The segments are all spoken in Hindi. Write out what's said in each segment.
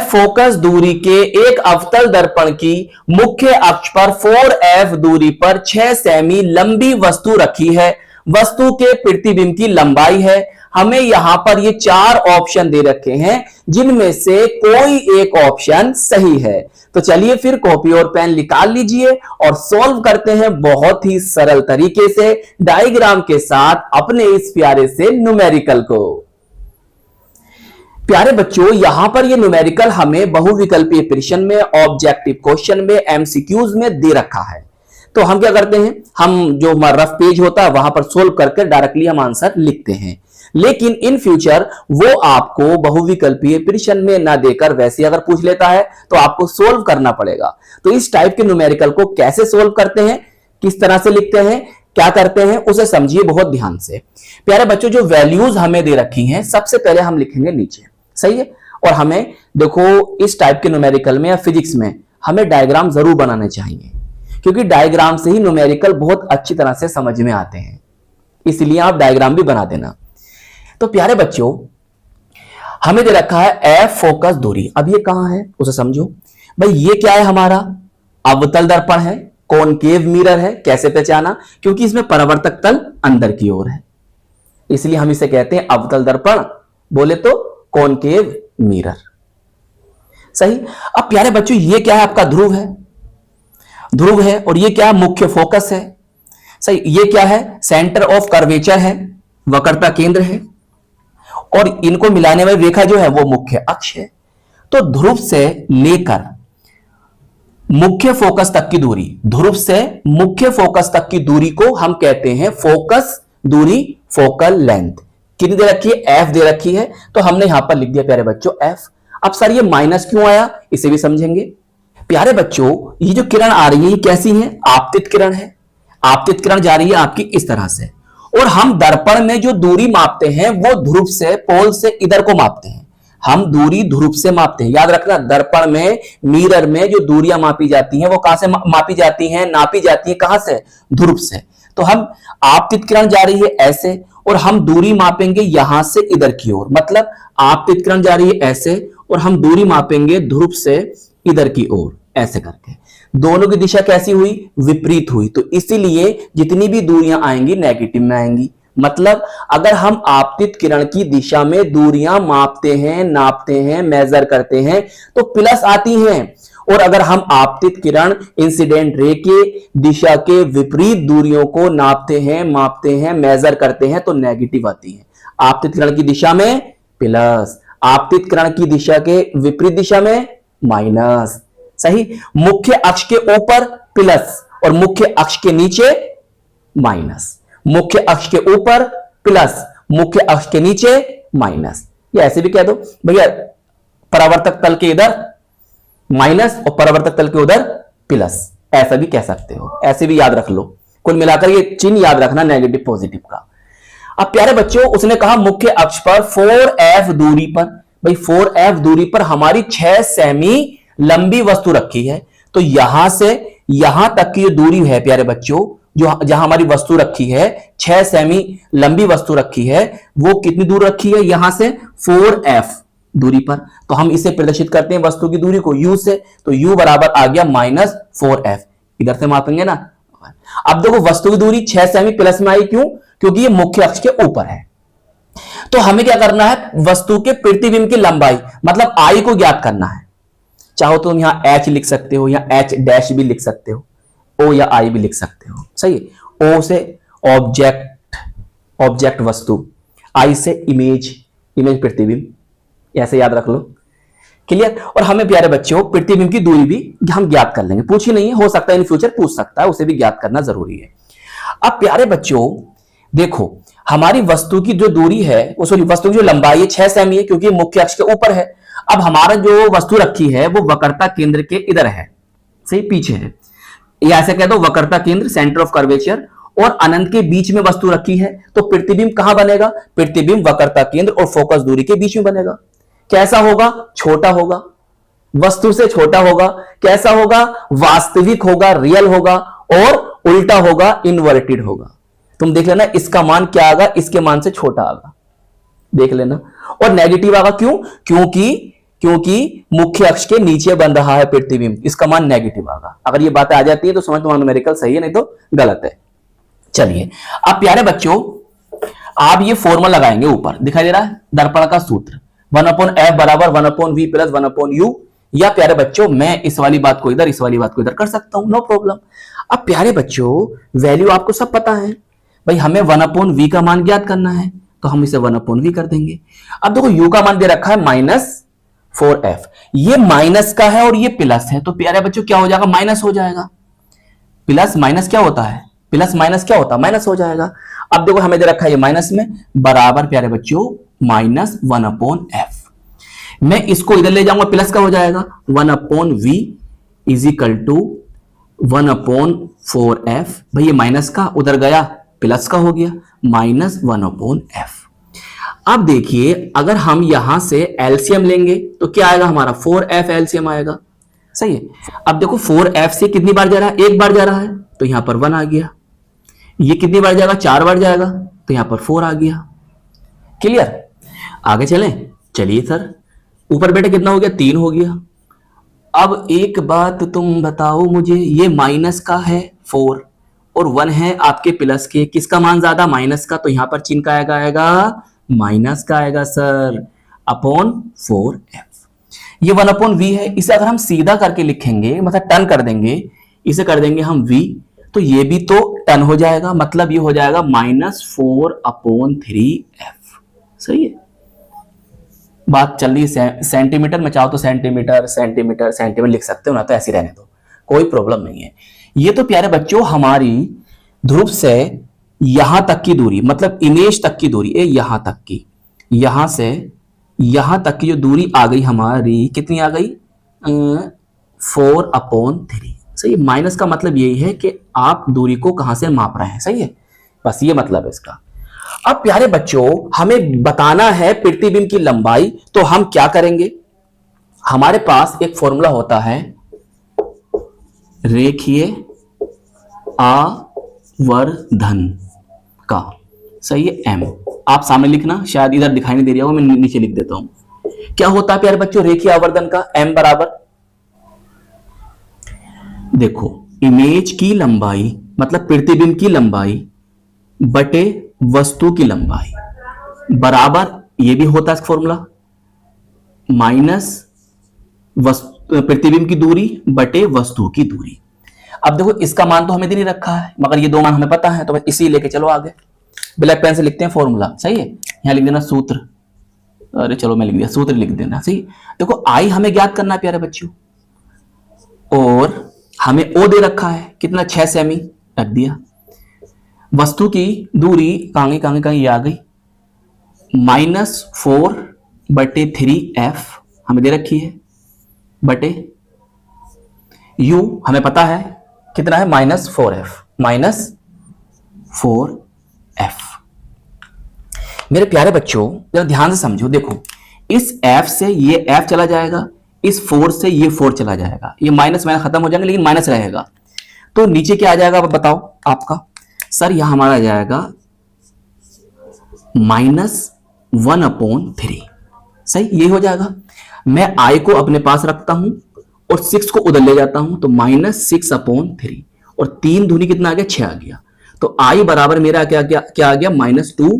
फोकस दूरी के एक अवतल दर्पण की मुख्य अक्ष पर 4f दूरी पर 6 सेमी लंबी वस्तु रखी है। वस्तु के प्रतिबिंब की लंबाई है। हमें यहां पर ये 4 ऑप्शन दे रखे हैं जिनमें से कोई एक ऑप्शन सही है। तो चलिए फिर कॉपी और पेन निकाल लीजिए और सॉल्व करते हैं बहुत ही सरल तरीके से डायग्राम के साथ अपने इस प्यारे से न्यूमेरिकल को। प्यारे बच्चों, यहां पर ये न्यूमेरिकल हमें बहुविकल्पीय प्रश्न में, ऑब्जेक्टिव क्वेश्चन में, एमसीक्यूज में दे रखा है। तो हम क्या करते हैं, हम जो हमारा रफ पेज होता है वहां पर सोल्व करके डायरेक्टली हम आंसर लिखते हैं। लेकिन इन फ्यूचर वो आपको बहुविकल्पीय प्रश्न में ना देकर वैसे अगर पूछ लेता है तो आपको सोल्व करना पड़ेगा। तो इस टाइप के न्यूमेरिकल को कैसे सोल्व करते हैं, किस तरह से लिखते हैं, क्या करते हैं, उसे समझिए बहुत ध्यान से। प्यारे बच्चों, जो वैल्यूज हमें दे रखी हैं सबसे पहले हम लिखेंगे नीचे, सही है। और हमें देखो इस टाइप के न्यूमेरिकल में या फिजिक्स में हमें डायग्राम जरूर बनाने चाहिए, क्योंकि डायग्राम से ही न्यूमेरिकल बहुत अच्छी तरह से समझ में आते हैं। इसलिए आप डायग्राम भी बना देना। तो प्यारे बच्चों, हमें दे रखा है एफ फोकस दूरी। अब ये कहां है उसे समझो। भाई ये क्या है, हमारा अवतल दर्पण है, कॉनकेव मिरर है। कैसे पहचाना, क्योंकि इसमें परावर्तक तल अंदर की ओर है, इसलिए हम इसे कहते हैं अवतल दर्पण, बोले तो कॉनकेव मिरर, सही। अब प्यारे बच्चों, ये क्या है, आपका ध्रुव है, ध्रुव है। और ये क्या है, मुख्य फोकस है, सही। ये क्या है, सेंटर ऑफ कर्वेचर है, वक्रता केंद्र है। और इनको मिलाने वाली रेखा जो है वो मुख्य अक्ष है। तो ध्रुव से लेकर मुख्य फोकस तक की दूरी, ध्रुव से मुख्य फोकस तक की दूरी को हम कहते हैं फोकस दूरी, फोकल लेंथ। कितनी दे रखी है, एफ दे रखी है, तो हमने यहां पर लिख दिया प्यारे बच्चों एफ। अब सर ये माइनस क्यों आया, इसे भी समझेंगे। प्यारे बच्चों, ये जो किरण आ रही है ये कैसी है, आपतित किरण है। आपतित किरण जा रही है आपकी इस तरह से, और हम दर्पण में जो दूरी मापते हैं वो ध्रुव से, पोल से इधर को मापते हैं। हम दूरी ध्रुव से मापते हैं, याद रखना। दर्पण में, मिरर में जो दूरियां मापी जाती हैं वो कहां से मापी जाती हैं, नापी जाती है कहां से, ध्रुव से। तो हम आपतित किरण जा रही है ऐसे, और हम दूरी मापेंगे यहां से इधर की ओर, मतलब आपतित किरण जा रही है ऐसे और हम दूरी मापेंगे ध्रुव से इधर की ओर, ऐसे करके। दोनों की दिशा कैसी हुई, विपरीत हुई। तो इसीलिए जितनी भी दूरियां आएंगी नेगेटिव में आएंगी। मतलब अगर हम आपतित किरण की दिशा में दूरियां मापते हैं, नापते हैं, मेजर करते हैं तो प्लस आती हैं, और अगर हम आपतित किरण इंसिडेंट रे के दिशा के विपरीत दूरियों को नापते हैं, मापते हैं, मेजर करते हैं तो नेगेटिव आती है। आपतित किरण की दिशा में प्लस, आपतित किरण की दिशा के विपरीत दिशा में माइनस, सही। मुख्य अक्ष के ऊपर प्लस और मुख्य अक्ष के नीचे माइनस, मुख्य अक्ष के ऊपर प्लस, मुख्य अक्ष के नीचे माइनस। या ऐसे भी कह दो भैया, परावर्तक तल के इधर माइनस और परावर्तक तल के उधर प्लस, ऐसा भी कह सकते हो, ऐसे भी याद रख लो। कुल मिलाकर ये चिन्ह याद रखना नेगेटिव पॉजिटिव का। अब प्यारे बच्चों, उसने कहा मुख्य अक्ष पर 4f दूरी पर। भाई 4f दूरी पर हमारी 6 सेमी लंबी वस्तु रखी है। तो यहां से यहां तक की जो दूरी है प्यारे बच्चों, जो जहां हमारी वस्तु रखी है, 6 सेमी लंबी वस्तु रखी है, वो कितनी दूर रखी है, यहां से 4f दूरी पर। तो हम इसे प्रदर्शित करते हैं वस्तु की दूरी को u से, तो u बराबर आ गया -4f। इधर से मापेंगे ना। अब देखो वस्तु की दूरी 6 सेमी प्लस में आई, क्यों, क्योंकि ये मुख्य अक्ष के ऊपर है। तो हमें क्या करना है, वस्तु के प्रतिबिंब की लंबाई मतलब I को ज्ञात करना है। चाहो तो तुम यहां h लिख सकते हो, या h डैश भी लिख सकते हो, O या I भी लिख सकते हो, सही है। O से ऑब्जेक्ट वस्तु, I से इमेज प्रतिबिंब, ऐसे याद रख लो, क्लियर। और हमें प्यारे बच्चों प्रतिबिंब की दूरी भी हम ज्ञात कर लेंगे, पूछी नहीं है, हो सकता है इन फ्यूचर पूछ सकता है, उसे भी ज्ञात करना जरूरी है। अब प्यारे बच्चों देखो, हमारी वस्तु की जो दूरी है, सॉरी वस्तु की जो लंबाई है 6 सेमी है, क्योंकि मुख्य अक्ष के ऊपर है। अब हमारा जो वस्तु रखी है वो वक्रता केंद्र के इधर है, सही, पीछे है। या ऐसे कह दो वक्रता केंद्र, सेंटर ऑफ कर्वेचर, और अनंत के बीच में वस्तु रखी है। तो प्रतिबिंब कहां बनेगा, प्रतिबिंब वक्रता केंद्र और फोकस दूरी के बीच में बनेगा। कैसा होगा, छोटा होगा, वस्तु से छोटा होगा। कैसा होगा, वास्तविक होगा, रियल होगा, और उल्टा होगा, इनवर्टेड होगा। तुम देख लेना इसका मान क्या आएगा, इसके मान से छोटा आएगा, देख लेना। और नेगेटिव आएगा, क्यों, क्योंकि क्योंकि मुख्य अक्ष के नीचे बन रहा है प्रतिबिंब, इसका मान नेगेटिव आएगा। अगर ये बातें आ जाती है तो समझ तुम्हारा न्यूमेरिकल सही है, नहीं तो गलत है। चलिए अब प्यारे बच्चों आप ये फॉर्मूला लगाएंगे, ऊपर दिखाई दे रहा है दर्पण का सूत्र 1/f बराबर 1/v प्लस 1/u, या प्यारे बच्चों मैं इस वाली बात को इधर, इस वाली बात को इधर कर सकता हूं, नो प्रॉब्लम। अब प्यारे बच्चों वैल्यू आपको सब पता है भाई, हमें 1/v का मान ज्ञात करना है तो हम इसे 1/v कर देंगे। अब देखो u का मान दे रखा है -4f, ये माइनस का है और ये प्लस है, तो प्यारे बच्चों क्या हो जाएगा, माइनस हो जाएगा। प्लस माइनस क्या होता है, प्लस माइनस क्या होता है, माइनस हो जाएगा। अब देखो हमें दे रखा है ये माइनस में, बराबर प्यारे बच्चों -1/f। मैं इसको इधर ले जाऊंगा, प्लस का हो जाएगा 1/v is equal to 1/4f। भाई ये माइनस का उधर गया, प्लस का हो गया, -1/f। अब देखिए अगर हम यहां से एलसीएम लेंगे तो क्या आएगा हमारा, 4f एलसीएम आएगा, सही है। अब देखो 4f से कितनी बार जा रहा है, एक बार जा रहा है तो यहां पर 1 आ गया। ये कितनी बार जाएगा, 4 बार जाएगा तो यहां पर 4 आ गया। क्लियर, आगे चलें। चलिए सर ऊपर बेटे कितना हो गया, 3 हो गया। अब एक बात तुम बताओ मुझे, ये माइनस का है 4 और 1 है आपके प्लस के, किसका मान ज्यादा, माइनस का, तो यहां पर चिन्ह का आएगा माइनस का आएगा सर, अपॉन 4f। ये 1/v है, इसे अगर हम सीधा करके लिखेंगे मतलब टर्न कर देंगे, इसे कर देंगे हम v, तो ये भी तो टर्न हो जाएगा, मतलब ये हो जाएगा -4/3f। सही है, बात चल रही है सेंटीमीटर में, चाहो तो सेंटीमीटर सेंटीमीटर सेंटीमीटर लिख सकते हो ना, तो ऐसे रहने दो, कोई प्रॉब्लम नहीं है। ये तो प्यारे बच्चों हमारी ध्रुव से यहां तक की दूरी, मतलब इमेज तक की दूरी, यहां तक की, यहां से यहां तक की जो दूरी आ गई हमारी, कितनी आ गई, 4/3। सही, माइनस का मतलब यही है कि आप दूरी को कहां से माप रहे हैं, सही है, बस ये मतलब है इसका। अब प्यारे बच्चों हमें बताना है प्रतिबिंब की लंबाई, तो हम क्या करेंगे, हमारे पास एक फॉर्मूला होता है रेखीय आवर्धन का, सही है, m। आप सामने लिखना, शायद इधर दिखाई नहीं दे रहा हो, मैं नीचे लिख देता हूं। क्या होता है प्यारे बच्चों रेखीय आवर्धन का, m बराबर, देखो इमेज की लंबाई मतलब प्रतिबिंब की लंबाई बटे वस्तु की लंबाई बराबर, ये भी होता है फॉर्मूला, माइनस प्रतिबिंब की दूरी बटे वस्तु की दूरी। अब देखो इसका मान तो हमें दे नहीं रखा है, मगर ये दो मान हमें पता है, तो बस इसी लेके चलो आगे। ब्लैक पेन से लिखते हैं फॉर्मूला, सही है, यहां लिख देना सूत्र, अरे चलो मैं लिख दिया, सूत्र लिख देना, सही। देखो आई हमें ज्ञात करना है प्यारे बच्चों, और हमें ओ दे रखा है कितना, 6 सेमी, रख दिया। वस्तु की दूरी कहां आ गई, -4/3f हमें दे रखी है, बटे u हमें पता है कितना है, -4f। मेरे प्यारे बच्चों जरा ध्यान से समझो, देखो इस f से ये f चला जाएगा, इस 4 से ये 4 चला जाएगा, ये माइनस माइनस खत्म हो जाएंगे, लेकिन माइनस रहेगा, तो नीचे क्या आ जाएगा बताओ आपका, सर यहां हमारा आ जाएगा -1/3। सही, ये हो जाएगा। मैं i को अपने पास रखता हूं और 6 को उधर ले जाता हूं, तो -6/3, और 3 दूनी कितना आ गया, 6 आ गया, तो i बराबर मेरा क्या आ गया, -2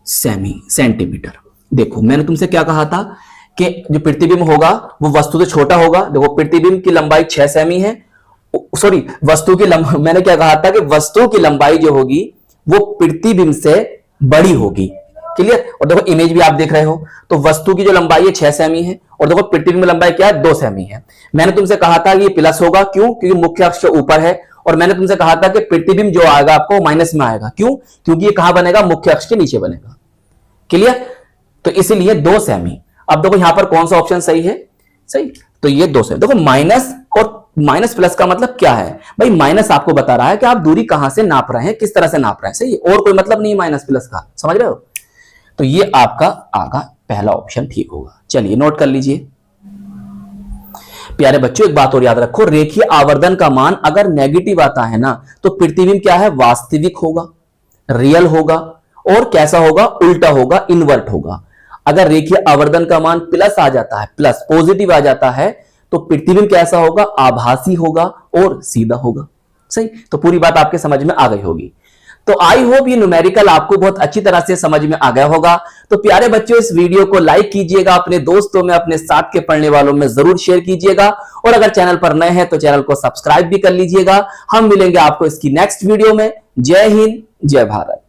सेंटीमीटर। देखो मैंने तुमसे क्या कहा था कि जो प्रतिबिंब होगा वो वस्तु से छोटा होगा। देखो प्रतिबिंब की लंबाई 6 सेमी है, सॉरी वस्तु की लंबाई, मैंने क्या कहा था कि वस्तु की लंबाई जो होगी वो प्रतिबिंब से बड़ी होगी। क्लियर, और देखो इमेज भी आप देख रहे हो, तो वस्तु की जो लंबाई है 6 सेमी है, और देखो प्रतिबिंब की लंबाई क्या है, 2 सेमी है। मैंने तुमसे कहा था कि ये प्लस होगा, क्यों, क्योंकि मुख्य अक्ष ऊपर है, और मैंने तुमसे कहा था कि प्रतिबिंब जो आएगा आपको माइनस में आएगा, क्यों, क्योंकि ये कहां बनेगा, मुख्य अक्ष के नीचे बनेगा। क्लियर, तो इसीलिए 2 सेमी। अब देखो यहां पर कौन सा ऑप्शन सही है, सही, तो ये 2 सेमी। देखो माइनस और माइनस प्लस का मतलब क्या है भाई, माइनस आपको बता रहा है कि आप दूरी कहां से नाप रहे हैं, किस तरह से नाप रहे हैं, सही, और कोई मतलब नहीं माइनस प्लस का, समझ रहे हो। तो ये आपका आगा पहला ऑप्शन ठीक होगा। चलिए नोट कर लीजिए प्यारे बच्चों, एक बात और याद रखो, रेखीय आवर्धन का मान अगर नेगेटिव आता है ना, तो प्रतिबिंब क्या है, वास्तविक होगा, रियल होगा, और कैसा होगा, उल्टा होगा, इन्वर्ट होगा। अगर रेखीय आवर्धन का मान प्लस आ जाता है, प्लस पॉजिटिव आ जाता है, तो प्रतिबिंब कैसा होगा? आभासी होगा और सीधा होगा। सही, तो पूरी बात आपके समझ में आ गई होगी। तो आई होप ये न्यूमेरिकल आपको बहुत अच्छी तरह से समझ में आ गया होगा। तो प्यारे बच्चों, इस वीडियो को लाइक कीजिएगा, अपने दोस्तों में, अपने साथ के पढ़ने वालों में जरूर शेयर कीजिएगा, और अगर चैनल पर नए हैं तो चैनल को सब्सक्राइब भी कर लीजिएगा। हम मिलेंगे आपको इसकी नेक्स्ट वीडियो में। जय हिंद, जय भारत।